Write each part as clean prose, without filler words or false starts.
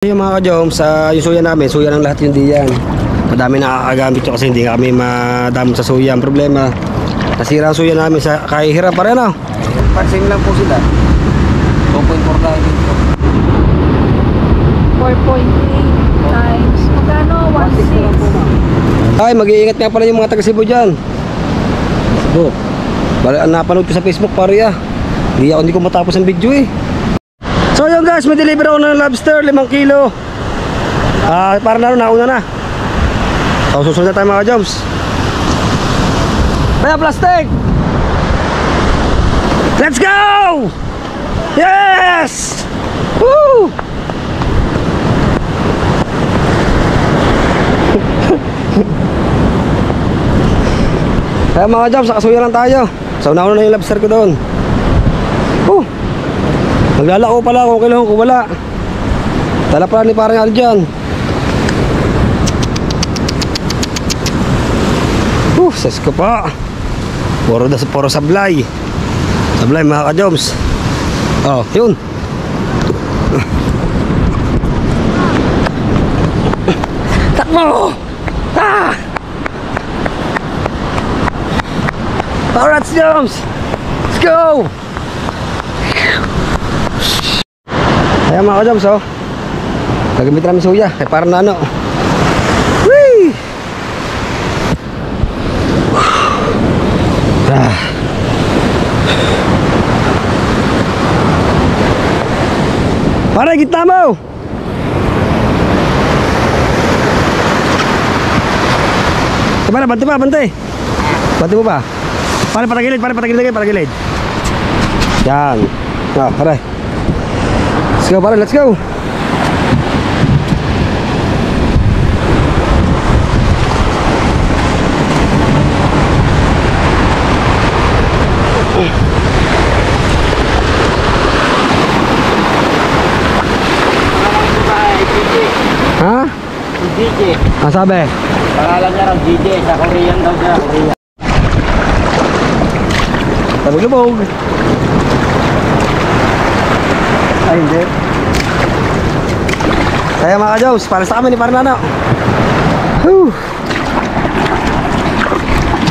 Yung mga ka-joms, yung suya namin, suya ng lahat yung diyan. Madami nakakagamit yun kasi hindi kami madamot sa suya. Ang problema, nasira ang suya namin sa kahihirap pa rin, no? Parsing lang po sila. 2.4 tayo dito. 4.8 times magkano? 1.6. Ay, mag-iingat nga pala yung mga taga-Cebu dyan. Facebook. Napanood ko sa Facebook, pare ah. Hindi ko matapos ang video eh. So yun guys, may deliver ako ng lobster, 5 kilo. Para nauna na. So susunod na tayo mga ka-joms. Kaya plastic! Let's go! Yes! Woo! Kaya mga ka-joms, nakasuya lang tayo. So nauna na yung lobster ko doon. Maglalako pala kung kailangan ko wala. Tala pala ni parang ano dyan. Ses ko pa. Puro sablay. Sablay mga ka-joms. Oh, yun. Takbo! Alright, joms. Let's go! Ayan mga ka-joms, oh. Nagamit namin suya, parang na ano. Whee! Pare, gitna mo! Bante pa, bante. Bante mo pa. Pare, patagilid lagi. Yan. Pare. Let's go, pare, let's go. Ha? DJ. Ang sabi? Pangalan niya raw DJ, sa Korean daw siya. Korean. Tabog-lubog. Ay, hindi. Kaya mga ka-joms, para sa kami ni Parnano.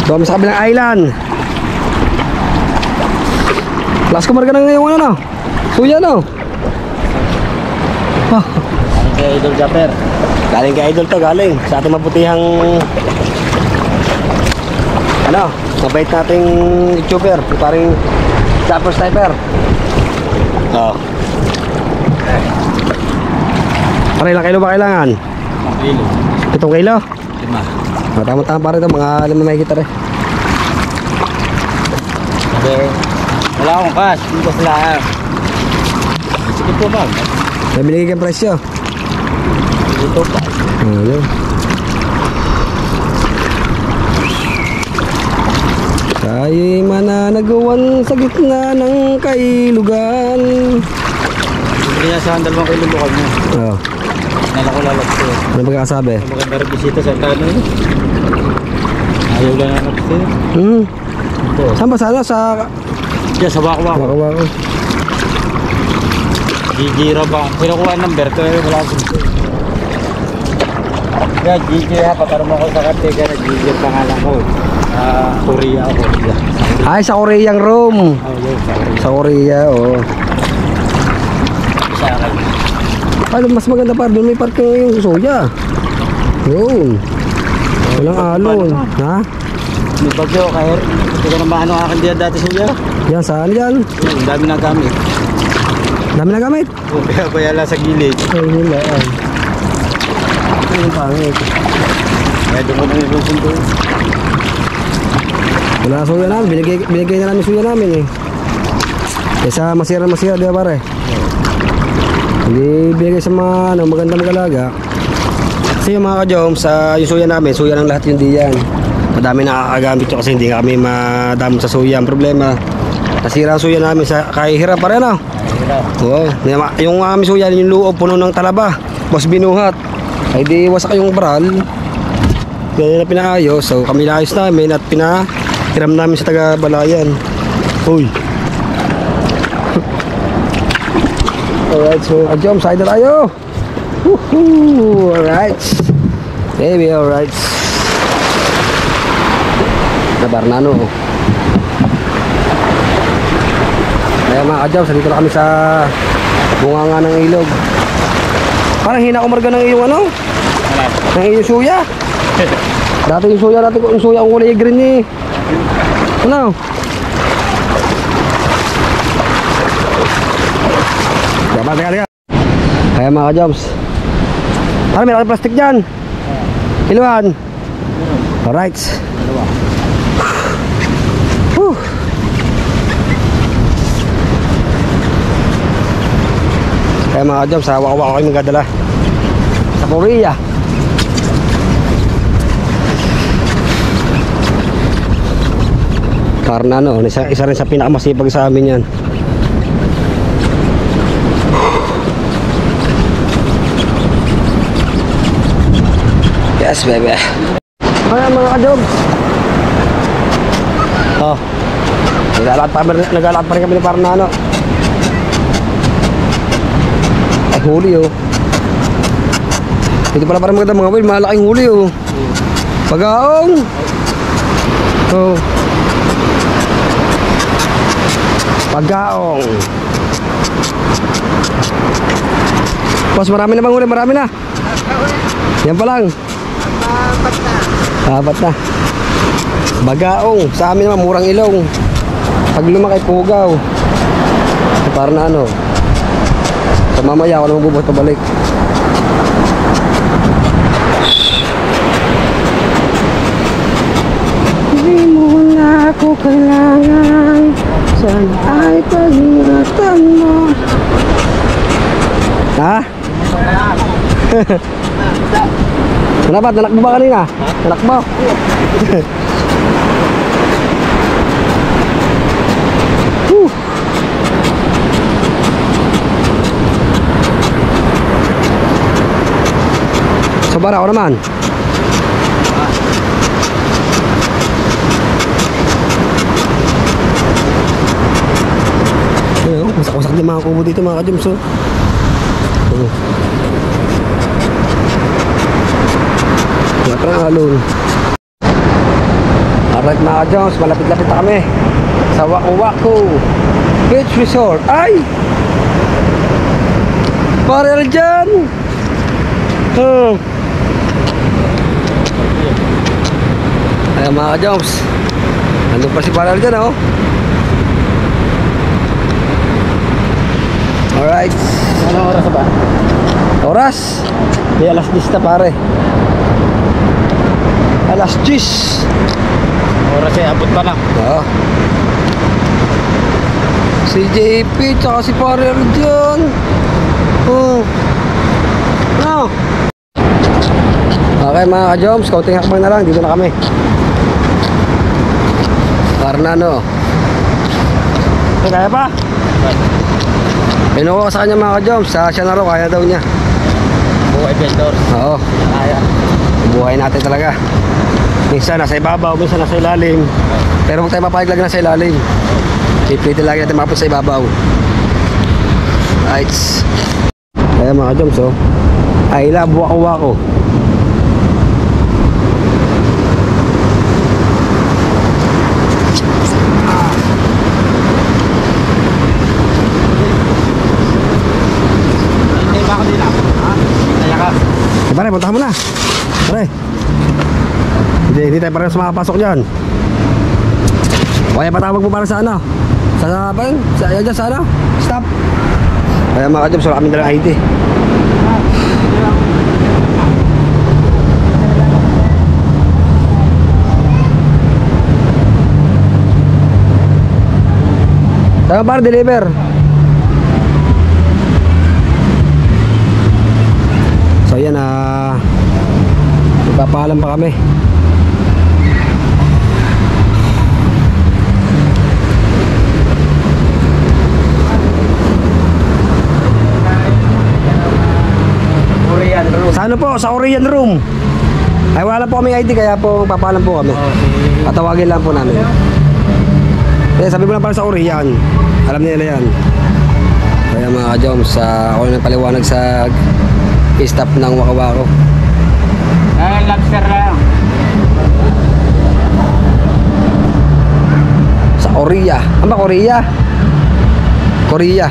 Kami sa kabilang island. Last kumarga na ngayon ano? Suya no? Galing kay Idol Japper. Galing kay Idol to, galing. Sa ating mabutihang mabait nating YouTuber. Parang Japper Sniper. Oh. Pare, ilang kilo ba kailangan? 1 kilo. 7 kilo? 5. Tama-tama pare ito, mga 5 may kita rin. Sabi, wala akong cash, hindi ko sila. Sige po ba? May binigay kang presyo. Ito pa. Ayun. Tayo'y mananagawan sa gitna ng kailugan. Hindi niya sa 2 kilo lokal niya. Oo. Nalakulalap ko. Ano pagkakasabi? Maganda rin bisita sa kano eh. Ayaw lang na kasi. Saan ba sana? Sa Sa Wako-Wako. Wako-Wako. GG Rabang. Pinakuha ang number ko eh. Wala ko. Kaya GG ha. Patarong ako sa karte. Kaya GG ang pangalan ko. Korea ako. Ay, sa Koreang room. Sa Korea, oo. Sa akin. Ay, mas maganda pa. Doon may parking yung suya. Yun. Walang alon. Ha? May bagyo. Kaya hindi ko na maano akin diyan dati suya. Yan, saan yan? Ang dami na gamit. Dami na gamit. Kaya bayala sa gilid. Ay, nila. Ay, yung pangit. Kaya doon ko nang ilupunto. Wala suya namin. Binigay na namin suya namin eh. Kaysa masira, di ba pare? Hindi binigay sa mga magandang mag-alaga. Kasi yung mga ka-joms, yung suya namin, suya ng lahat yung diyan. Madami nakakagamit yun kasi hindi kami madamot sa suya. Ang problema, nasira ang suya namin sa kahihirap pa rin, no? Oo. Yung aming suya, yung loob, puno ng talaba. Mas binuhat. Ay di wasak yung baral. Kaya na pinaayos. So kami naayos namin at pinahiram namin sa taga-balayan. Uy. Alright, so adjom, side na tayo. Woohoo! Alright. Baby, alright. Nabarnano. Kaya mga ka-jobs, dito na kami sa bunganga ng ilog. Parang hina kumarga ng iyong ano? Ng iyong suya. Dati yung suya, yung suya ang kulay green eh. Ano? Teka. Kaya mga ka-jobs. Parang may laki plastic dyan. Kiluan. Alright. Whew. Kaya mga ka-jobs, sa waka-waka kayo magdadala sa Korea. Karna no, isa rin sa pinakamasipag sa amin yan. Yes, baby. Kaya mga ka-jobs. Oh. Naglalakad pa rin kami ng Parnano. Ay, huli oh. Dito pala parang maganda mga boy, malaking huli oh. Pagaong. Oh. Pagaong. Boss, marami na bang huli? Marami na. Yan pa lang. Apat na. Bagaong. Sa amin naman murang ilong. Pag lumaki pugaw. Para na ano. Sa mamaya ako naman bubuhat pabalik. Hindi mo na ako kailangan. Sana ay pahiratan mo. Ha? Kenapa? Nalakbo ba kanina? Nalakbo? Sabar ako naman. Ayun, masak-masak din mga kubo dito mga ka-jumso. Parang alon. Alright mga ka-jumps, malapit-lapit na kami sa Waku-Waku Beach Resort. Ay! Parel dyan! Ayan mga ka-jumps, nandun pa si Parel dyan oh. Alright. Anong oras ba? Oras? Di alas 10 na pare. Alas 10. Oras eh, abot pa lang. Oo. Si JP tsaka si Parer dyan. Oh. Ano? Okay mga ka-jumps, kaunting hakbang na lang. Dito na kami. Parnano. Kaya pa? Pinuha ko sa kanya mga ka-jumps. Siya na raw, kaya daw niya. Buhay vendor. Oo. Kaya. Buhay natin talaga. Minsan nasa ibabaw, minsan nasa ilalim. Pero huwag tayo mapahig lang sa ilalim. Pipilitin lagi natin makapot sa ibabaw. Right. Kaya mga ka-jumps oh, I love Waku-Waku. Hindi ba ako din ako? Ha? Kaya ka. Pare, puntahan mo na. Pare. Hindi tayo parang makapasok dyan. Kaya patawag mo para sa ano? Sa ba yun? Sa ano? Stop. Kaya mga ka-jumps, wala kami dalang ID. Tama para deliver. So yan ipapaalam pa kami. Korean room. Sa ano po? Sa Korean room. Ay wala po kami ID kaya po papaalam po kami. Okay. Tatawagin lang po namin. Kaya sabi mo lang para sa Korean. Alam nila yan. Kaya mga ka-jumps, ako nang paliwanag sa staff ng Waka-Wako. Lobster lang. Sa Korea. Ano ba Korea? Korea.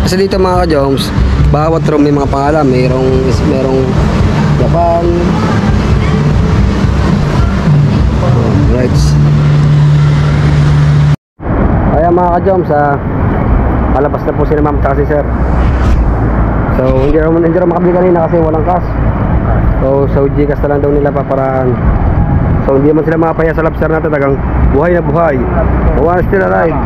Kasi dito mga ka-Joms, bawat room may mga pangalan. Merong Japan. Right. Kaya mga ka-Joms, palabas na po si ma'am at si sir. So hindi raw makabili kanina kasi walang cash. So Gcash na lang daw nila paparaan. So hindi man sila makapaya sa lobster natin, tagang buhay na buhay. One still alive.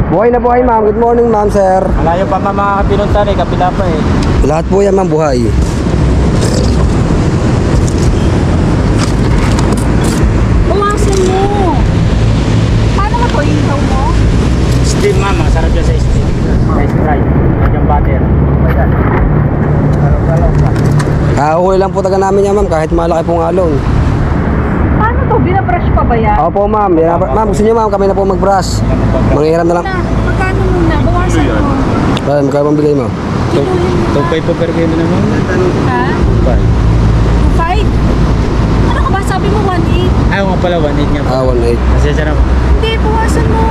Buhay na buhay ma'am. Good morning ma'am, sir. Malayo pa mga pinuntan eh, kapila pa eh. Lahat po yan ma'am buhay. Bawasan mo. Paano mo to ihaw mo? Steam ma'am, masarap dyan sa steam. Nice try. Medyo butter. Ayan. Talong pa. Kahuhuli lang po taga namin yan ma'am, kahit malaki pong alon. Paano to? Binabrush pa ba yan? Opo ma'am. Ma'am, gusto niyo ma'am, kami na po mag-brush. Manghiram na lang. Magkano muna? Bawasan mo. Kaya magkano pang bigay mo? Kiluhin mo. Tupay po per kilo naman. Ha? Tupay. 2.5? Ano ka ba? Sabi mo 1.8? Ayaw nga pala, 1.8 nga po. 1.8. Kasi siya naman. Hindi, bawasan mo.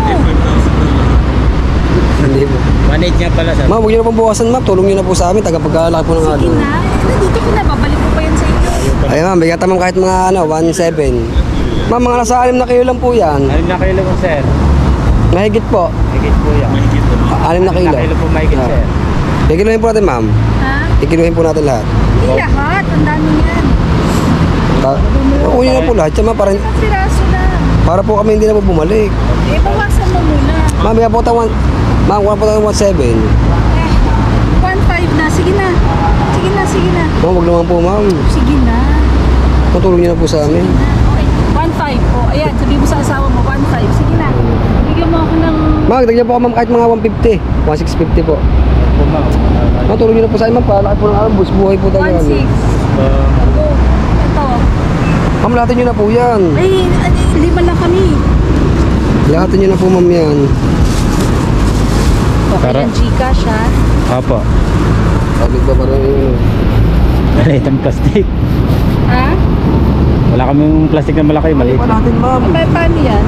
Hindi po. 1.8 nga pala sabi. Ma'am, huwag niyo na pong buwasan ma'am. Tulong niyo na po sa amin. Taga pagkalaki po ng Sige alon. na. Dito ko na. Babalik ko pa yan sa inyo. Ayun ma'am, bigyan ma'am kahit mga 1.7. Ma'am, mga nasa 6 na kilo lang po yan. Alim na kilo po sir. Mahigit po. Mahigit po yan. 6 na kilo. 6 na kilo po mahigit sir. Ikiluhin po natin ma'am. Ha? Ikiluhin po natin lahat. Hindi lahat. Ang dami yan. Kunin na po lahat. Tsaka para, Isang piraso lang. para po kami hindi na po bumalik. Eh, bawasan mo muna. Ma'am, bigyan po tayo 1. Ma'am, kuha po tayo 1.7. 1.5 na. Sige na. Sige na, sige na. Ma'am, huwag naman po ma'am. Sige na. Tutulong niyo na po sa amin. Okay. 1.5. O, ayan. Sabi mo sa asawa mo, 1.5. Sige na. Bigyan mo ako ng... Ma'am, dagyan po ako ma'am kahit mga 150. 1.650 po. Ma'am, tulong niyo na po sa amin ma'am. Palaki po ng alon. Buhay po tayo. 1.6. Ako. Ito. Ma'am, lahatin niyo na po yan. Ay, 5 lang kami. Lahatin niyo na po ma'am yan. Okay, Tara. yan Gcash ha. Apo. Sabi ba parang yun? Maliit ang plastic. Ha? Wala kaming plastic na malaki, maliit. Natin ma'am. Paano yan?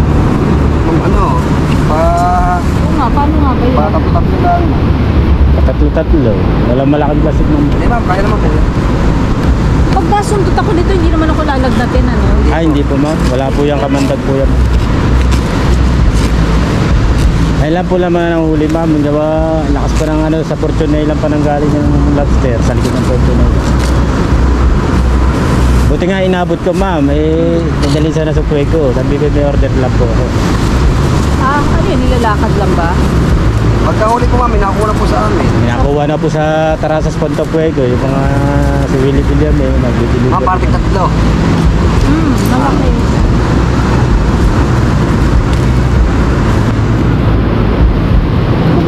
Ma'am, ano? Oo nga, paano nga ba yan? Tatlo-tatlo lang. Tatlo-tatlo. Walang malaking plastic ng... Hindi ma'am, kaya naman po. Pag nasundot ako dito, hindi naman ako lalagnatin, ano? Ay, hindi po ma'am. Wala po yung kamandag po yan. Ay lang po naman ang huli ma'am. Gawa, lakas pa ng ano, sa Fortune lang pa nang galing ng lobster sa likod ng Fortune. Buti nga inabot ko ma'am. Eh, nadali sana sa Puego. Sabi ko may order lang po ako. Ah, ano yun? Nilalakad lang ba? Pagkahuli po ma'am, nakuha na po sa amin. Nakuha na po sa Tarasas Ponto Puego. Yung mga si Willie William eh. Nag-deliver. Ma'am, parang tatlo. Malaki.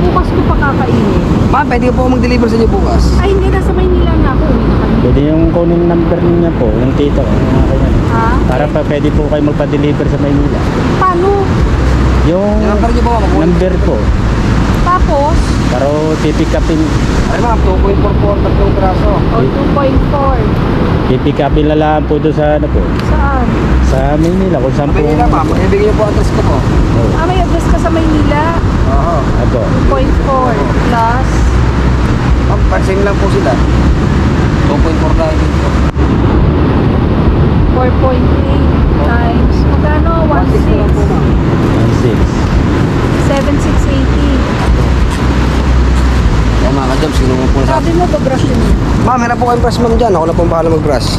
Bukas ko pa kakainin. Ma'am, pwede po ako mag-deliver sa inyo bukas. Ay, hindi. Nasa Maynila na ako. Uwi na kami. Pwede yung kunin number niya po. Yung tito ko. Ha? Para pa pwede po kayo magpa-deliver sa Maynila. Paano? Yung Yung number niyo po ma'am. number po. Tapos? Pero pipick upin. Ay ma'am, 2.44 tatlong piraso. O, 2.4. Pipick upin na lang po doon sa ano po. Saan? Sa Maynila kung saan po. Sabi nila ma'am, ibigay niyo po ang address ko po. Oh, Ah, may address ka sa Maynila. Oo. ako. 2.4 plus Ma'am, same lang po sila. 2.4 lang dito. 4.8 times magkano? 1.6 1.6. 7,680. Kaya mga ka-jobs, sinuha po sa Sabi mo ba-brush yun? Ma'am, meron po kayong brush ma'am dyan. Ako na po ang bahala mag-brush.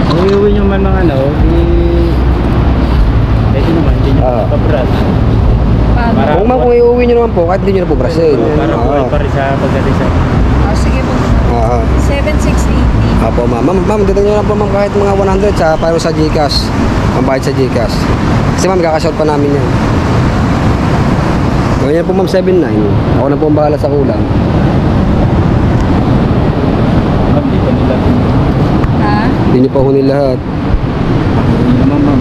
Kung iuwi nyo man mga ano, pwede naman, hindi nyo Ah. pa-brush. Paano? Para- Kung ma'am, kung iuwi nyo naman po, kahit hindi nyo na po brushin. Para buhay pa rin sa pagdating sa... Sige po. Oo. 7,680. Apo ma'am. Ma'am, dito nyo na po ma'am kahit mga 100 sa para sa Gcash. Ang bayad sa Gcash. Kasi ma'am, kakashort pa namin yan. Gawin niya po ma'am 7.9. Ako na po ang bahala sa kulang. Ma'am, di pa nila. Ha? Hindi nyo pa huni lahat. Hindi naman ma'am.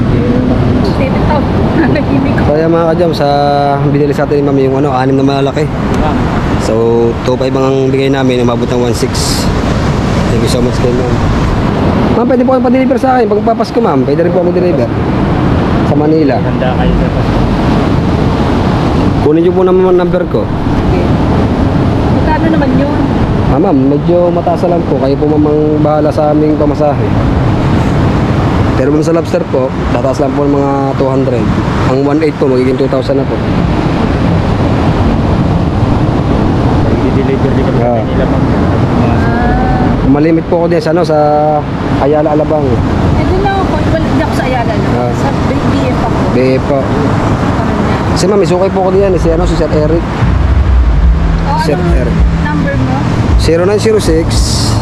7,000. Nahimik ko. Kaya mga ka-jam, sa binili sa atin ni ma'am yung ano, 6 na malaki. Ma'am, So 2.5 ang bigay namin, umabot ng 1.6. Thank you so much kayo ma'am. Ma'am, pwede po kayo pa-deliver sa akin. Pag papasko ma'am, pwede rin po ako deliver sa Manila. Handa kayo sa Pasko. Kunin niyo po naman ang number ko. Okay. Magkano naman yun? Ma'am, medyo mataas lang po. Kayo po mamang bahala sa aming pamasahe. Pero kung sa lobster po, tataas lang po ng mga 200. Ang 1.8 po, magiging 2,000 na po. I-deliver din kami sa Ah. Manila ma'am. Malimit po ako din sa, ano, sa Ayala, Alabang. Eh, doon lang ako. Hindi ako sa Ayala lang. Ah. Sa BF ako. Be po. Kanya. Kasi ma'am, isukay po ako diyan. Si, ano, si Sir Eric. O, Sir anong Eric. number mo? 0906.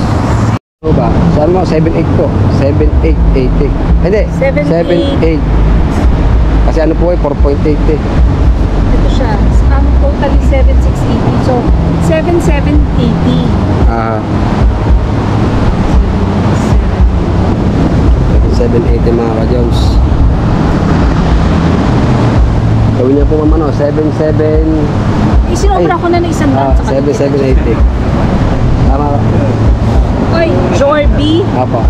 Ano ba? Saan mo? 78 po. 7880. Hindi. 78. 78. Kasi ano po eh, 4.8 eh. Ito siya. Ang totally 7,680. So, 7,780. Ah, 780 mga ka-Jones. Gawin niya po ma'am ano, 77. Isinobra ko na ng isang Ah, daan sa kanila. 7780. Tama ka? Oy, Jorby. Apo.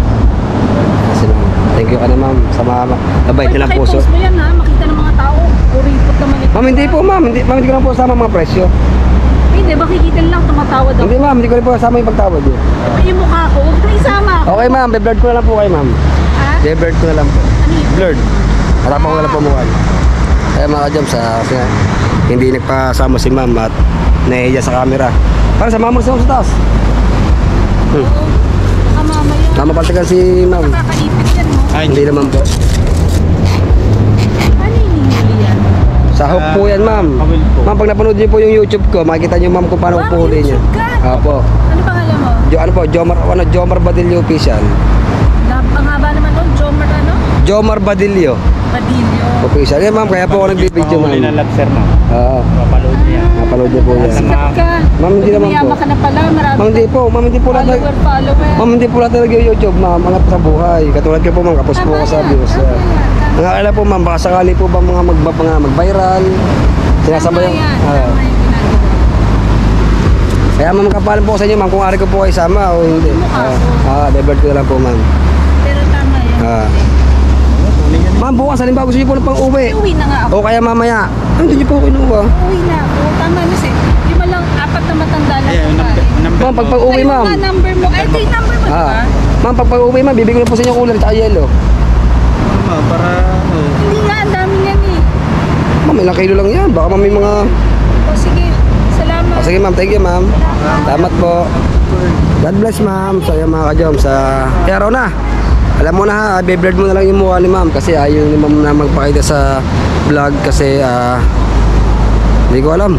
Kasi ma'am, thank you ka na ma'am sa mga nabait nilang puso. Post mo yan ha. Makita ng mga tao. Uripot naman ito. Ma'am, hindi po ma'am, hindi ko lang po kasama mga presyo. Hindi, makikita lang tumatawad ako. Hindi ma'am, hindi ko rin po kasama yung pagtawad niyo. Yung mukha ko, huwag na isama ako. Okay ma'am, be-blurred ko na lang po kayo ma'am. Ha? Be-blurred ko na lang po. Ano yun? Blurred. Harapan ko na lang po mukha niyo. Kaya mga ka-Jones, kasi hindi nagpasama si ma'am at nahihiya sa camera. Para sa mama sa taas. Oo. Baka mamaya. Mamapaltikan si ma'am. Nakakaipit yan mo. Ay, Hindi naman po. Ano hinihuli yan? Sa hook po yan ma'am. Kawil po. Ma'am, pag napanood niyo po yung YouTube ko, makikita niyo ma'am kung paano Wow, po huli niya. YouTube ka? Opo. Ano pangalan mo? Ano po, Jomar Badillo official. Ang haba naman nun, Jomar ano? Jomar Badillo Badillo. official. Yan ma'am, kaya po ako nagbibideo Pahuli ng ma'am. lobster ma'am. Oo. Papaload niya. Napanood niyo po yan. Sikat ka. Ma'am, hindi naman po. Mayama ka na pala. Marami Ma'am, hindi po. Ma'am, hindi po lahat. follower. Ma'am, hindi po lahat talaga yung YouTube ma'am. Angat sa buhay. Katulad ko po ma'am, kapos po ako sa views. Ang akala po ma'am, baka sakali po ba mga mag-viral. Sinasabay yung... Tama yung ginagawa. Kaya ma'am, kapalan po sa inyo ma'am kung ari ko po kayo sama o hindi. Divert ko na lang po ma'am. Pero tama yan. Ma'am, bukas halimbawa gusto niyo po na pang uwi. Uwi na nga ako. O kaya mamaya. Hindi niyo po kinuha. Uwi na ako. Tama na siya. Di ba lang apat na matanda lang Ayun, kumain? number Ma'am, pag pag-uwi Ayun ma'am. nga, number mo. Ay, ito yung number mo, di ba? Ma'am, pag pag-uwi ma'am, bibigyan ko na po sa inyo cooler at yelo. Ma'am, para Hindi nga, ang dami yan eh. Ma'am, ilang kilo lang yan. Baka may mga... O sige, salamat. Sige ma'am, thank you ma'am. Salamat po. God bless ma'am. So yung mga ka-Joms, kaya araw na. Alam mo na ha, be-blurred mo na lang yung mukha ni ma'am kasi ayaw ni ma'am na magpakita sa vlog kasi hindi ko alam.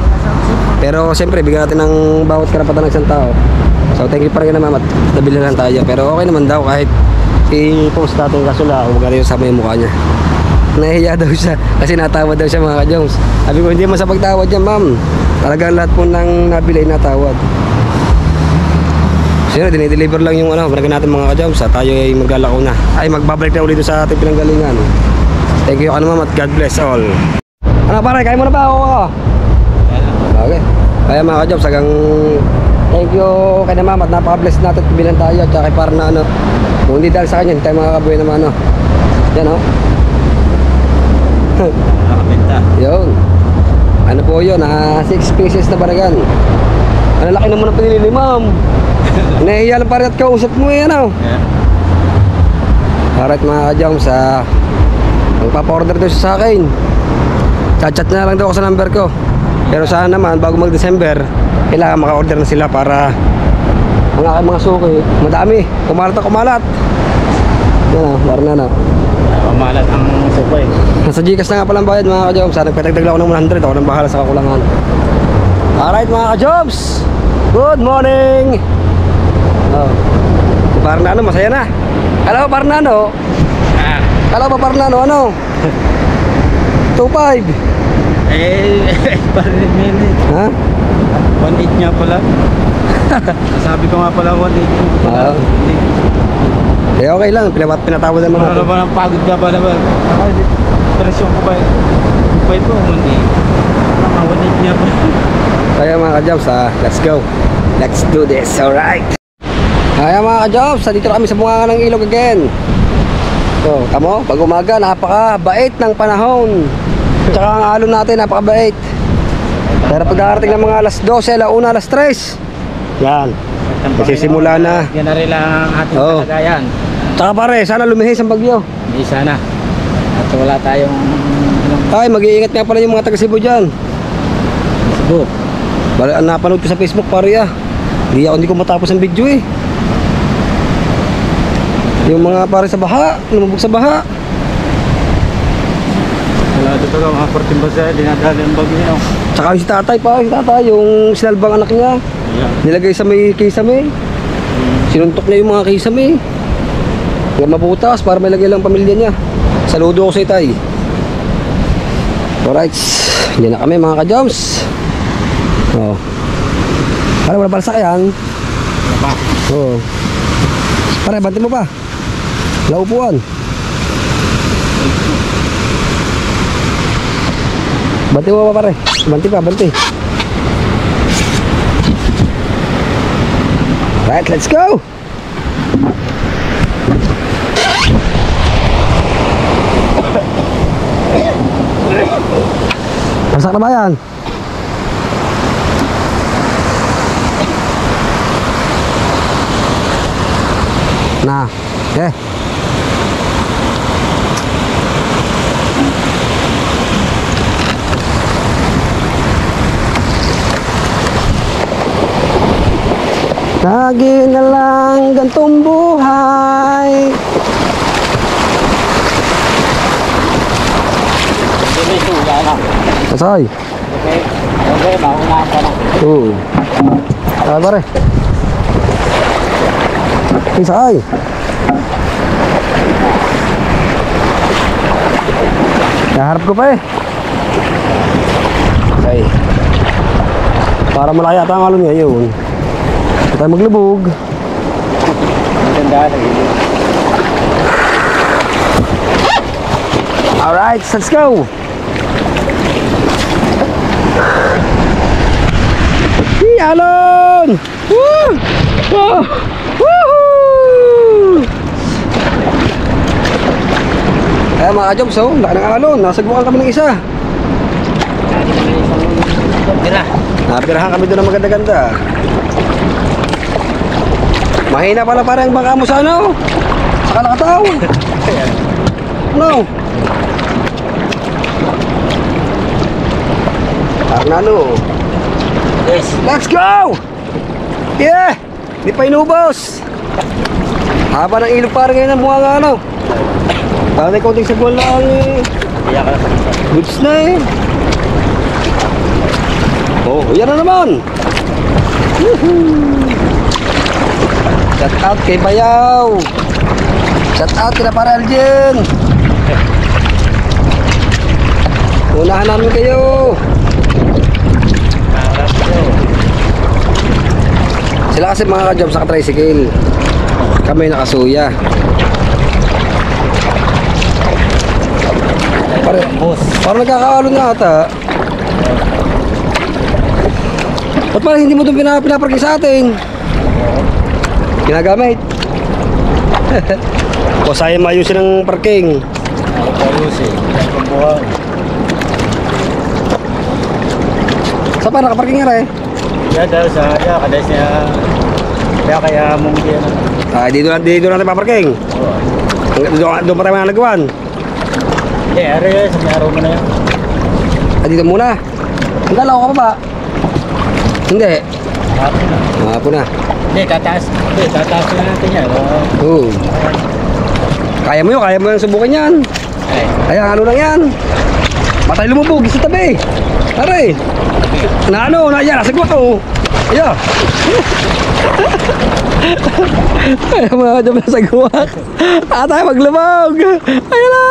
Pero siyempre, bigyan natin ng bawat karapatan ng isang tao. So thank you pa rin na ma'am at nabili lang tayo. Pero okay naman daw kahit i-post natin kaso lang huwag na yung sama yung mukha niya. Nahihiya daw siya kasi natawa daw siya mga ka-Joms. Sabi ko hindi mo sa pagtawad niya ma'am. Talagang lahat po ng nabili natawad. So yun, dinideliver lang yung ano, barangay natin mga ka-Joms. Tayo ay maglalako na. Ay magbabalik na ulit sa ating pinanggalingan. Thank you ka naman at God bless all. Ano pare, kaya mo na ba ako? Okay. Kaya mga ka-Joms, hanggang thank you kay na ma'am at napaka-bless natin at bilang tayo at saka kay para na ano. Kung hindi dahil sa kanya, hindi tayo makakabuhay naman ano. Yan o. nakabenta. Yun. Ano po yun, 6 pieces na baragan. Ang laki naman ang pinili ni ma'am. Nahihiya lang pare at kausap mo yan o. Alright mga ka-Joms, magpapa-order daw siya sa akin. Chat-chat na lang daw ako sa number ko. Pero sana naman, bago mag-December, kailangan maka-order na sila para ang aking mga suki, madami. Kumalat na kumalat. Yan o, laro na na. Pamalat ang sukoy. Nasa Gcash na nga palang bayad mga ka-Joms. Nagpatagdag lang ako ng 100. Ako nang bahala sa kakulangan. Alright mga ka-Joms, good morning. Oh. Parnano, masaya na. Kala ko Parnano. Kala ko Parnano, ano? 2.5. Parang minute. Ha? 1.8 nga pala. Sabi ko nga pala 1.8 nga pala. Eh okay lang, pinatawad naman Ano natin. ba ng pagod ka ba naman? Presyon ko ba? 5 po, 1.8. 1.8 nga pala. Kaya mga ka-jobs, let's go. Let's do this, alright. Kaya mga ka-jobs, dito na kami sa bunga ng ilog again. So, tamo, pag umaga, napakabait ng panahon. Tsaka ang alon natin, napakabait. Pero pag darating ng mga alas 12, alauna, alas 3, yan, nagsisimula na. Yan na rin lang ang ating kalagayan. Tsaka pare, sana lumihis ang bagyo. Hindi sana. At wala tayong Ay, mag-iingat nga pala yung mga taga Cebu dyan. Cebu. Napanood ko sa Facebook pare ah. Hindi ko matapos ang video eh. Yung mga pare sa baha, lumubog sa baha. Wala dito ka mga 14 basa, dinadali ang bagyo nyo. Tsaka yung si tatay, yung sinalbang anak niya. Nilagay sa may kisame. Sinuntok niya yung mga kisame. Huwag mabutas para may lagay lang pamilya niya. Saludo ko sa itay. Alright, hindi na kami mga ka-jobs. Oh. Pare, wala pala sakyan. Wala pa. Oo. Pare, banti mo pa. Laupuan. Banti mo pa pare. Banti pa, banti. Right, let's go. Masak na ba yan? Nah, lagi na lang gantong buhay. Hindi ito, wala na. Asay? Okay, mauna ka na. Oo. Ah, pare. Isay. Naharap ko pa eh. Okay. Para malaki ata ang alon ngayon. Hindi tayo maglubog. Maganda na. Alright, let's go. Alon! Woo! Oh! Woohoo! Eh mga ka-jobs, oh, laki ng alon. Nasagbukan kami ng isa. Napirahan kami doon ng maganda-ganda. Mahina pala parang baka mo sa ano? Sa kalakataw. No. Arnano. Yes. Let's go! Yeah! Di pa inubos. Haba ng ilog parang ngayon ang bunga ano. Tanay konting sagwal na eh. Iyak ka. Goods na eh. Oh, yan na naman. Woohoo! Shout out kay Bayaw. Shout out kina para Aljen. Unahan namin kayo. Sila kasi mga ka-job sa tricycle. Kami nakasuya. Parang nagkakaalon na ata. Ba't parang hindi mo itong pinaparking sa atin? Ginagamit. O sayang mayusin ng parking. Ayusin. Pagbuhang. Saan pa nakaparking nga rin? Ya dahil sa kada siya kaya mong yan. Ah, dito natin paparking. Doon pa tayo nalagawan. Eh, ari sa may araw mo na yan. Ah, dito muna. Ang dalaw ka pa ba? Hindi. Hapon na. Hapon na. Hindi, tataas na natin yan. Oo. Kaya mo yung subukan yan. Ay. Ayan, ano lang yan. Patay lumubog, sa tabi. Aray. Na ano, na yan, nasa ko. Ayan. Ay, mga dyan nasa guwak. Tayo maglubog. Ayan na.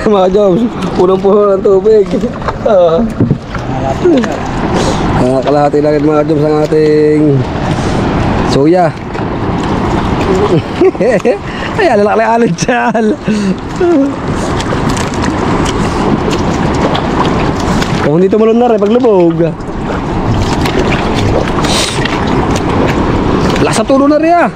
Mga jobs, punong-puno ng tubig. Kalahati lang mga jobs ang ating suya. Ay, lalaki alad dyan. Kung hindi tumalon na rin, paglubog. Lasa tulo na rin ah.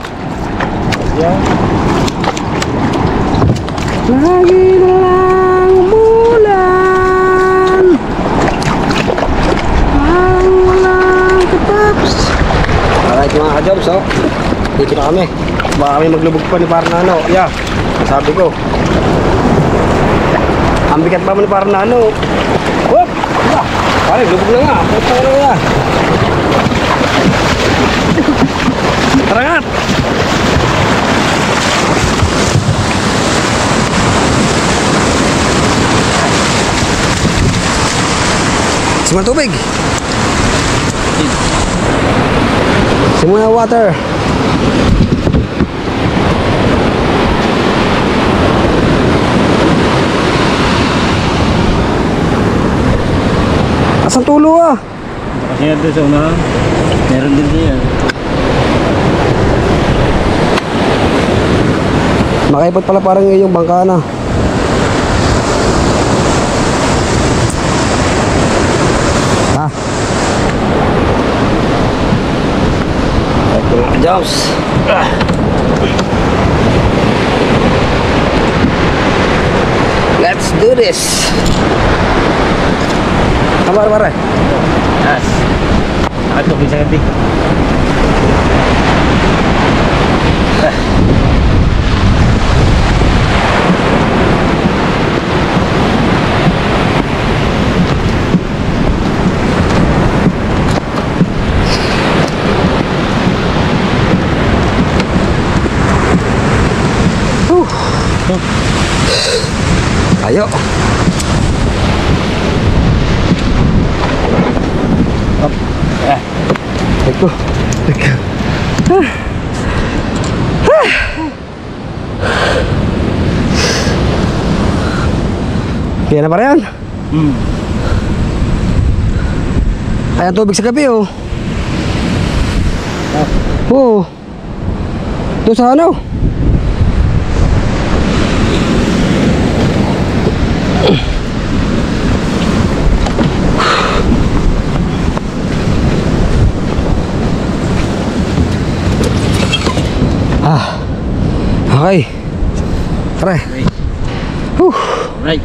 Lagi na lang umulan, ang walang kataps. Alright mga ka-jobs, oh. Dito na kami. Baka kami maglubog pa ni Parnano. Yeah, sabi ko. Ang bigat pa mo ni Parnano. Whoop! Yeah. Pare, lubog na nga. Punta na nga. Tarangat! Simula tubig. Simula water. Asan tulo ah? Kasi yan doon sa una, meron din diyan. Makaipot pala parang yung bangka na. Ha? Ito mga jobs. Let's do this. Pare. Yes. Ato bisa ganti. Ayo. Teko. Kaya na pa rin? Ayan tubig sa gabi oh. Oo. Doon sa ano? Okay. Tara. Right.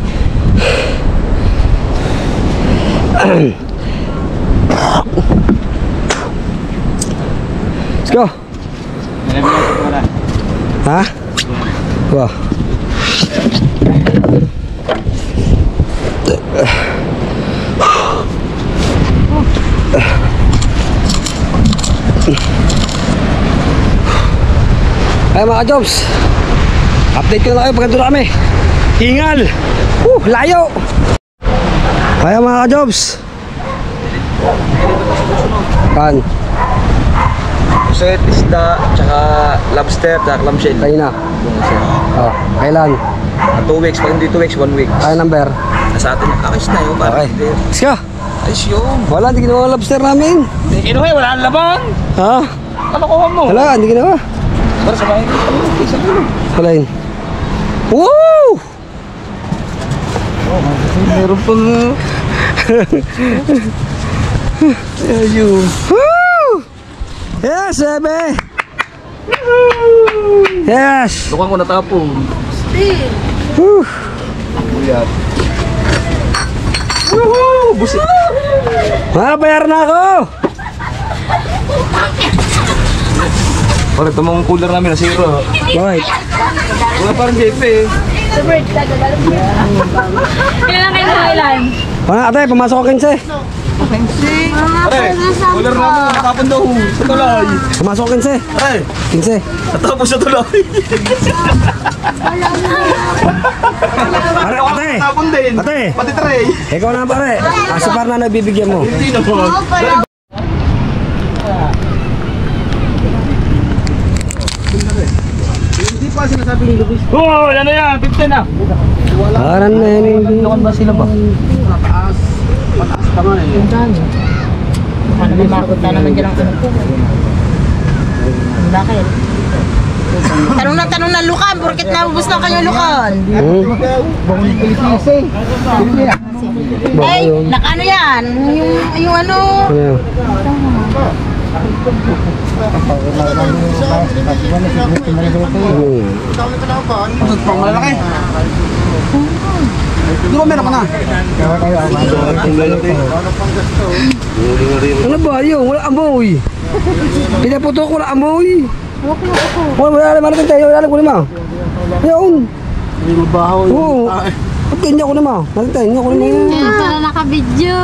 Let's go. Ha? Wow. Ay mga jobs, update ko na kayo pag na kami. Hingal. Layo. Kaya mga jobs. Kan. Puset, isda, tsaka lobster, tsaka clamshell. Kayo na. Oh, kailan? 2 weeks, pag hindi 2 weeks, 1 week. Kaya number. Sa atin, ayos na yun. Okay. Let's go. Ayos yun. Wala, hindi ginawa ang lobster namin. Hindi kinuha, wala ang laban. Ha? Kalokohan mo. Wala, hindi ginawa. Para sa bahay. Isa ko. Wala yun. Woo! Meron pang... Ayun. Woo! Yes, bebe! Yes! Lukang ko natapong. Woo! Buyat. Woohoo! Busit. Mabayar na ako! Pare, ito mong cooler namin na zero. Bakit? Wala parang JP eh. Kailan kayo nangailan? Wala ate, pumasok ko 15. Pare, cooler namin natapon daw sa tulay. Pumasok ko 15. Pare, 15. natapon sa tulay. Pare, ate! Natapon din. Ate! Pati tray. Ikaw na pare. Kasi para na nabibigyan mo. Hindi naman. Hindi pa sinasabi ni Luis. Oh, ano yan? 15 na. Parang na yun. Lukan ba sila ba? Mataas. Mataas pa nga eh. Ano may markot na naman dyan ang ano po. Ang bakit? Tanong na lukan, porket naubos na kayo lukan. Eh, nakano yan? Yung ano? Ano? Pang malalaki. Di ba meron ka na? Ano ba yun? Wala amoy. Pinaputok, wala amoy. Wala naman tayo. Wala ko naman. Ayun. Hindi mabaho. Oo. Pagkanya ko naman. Nalitayin niya ko naman. Kaya pala naka-video.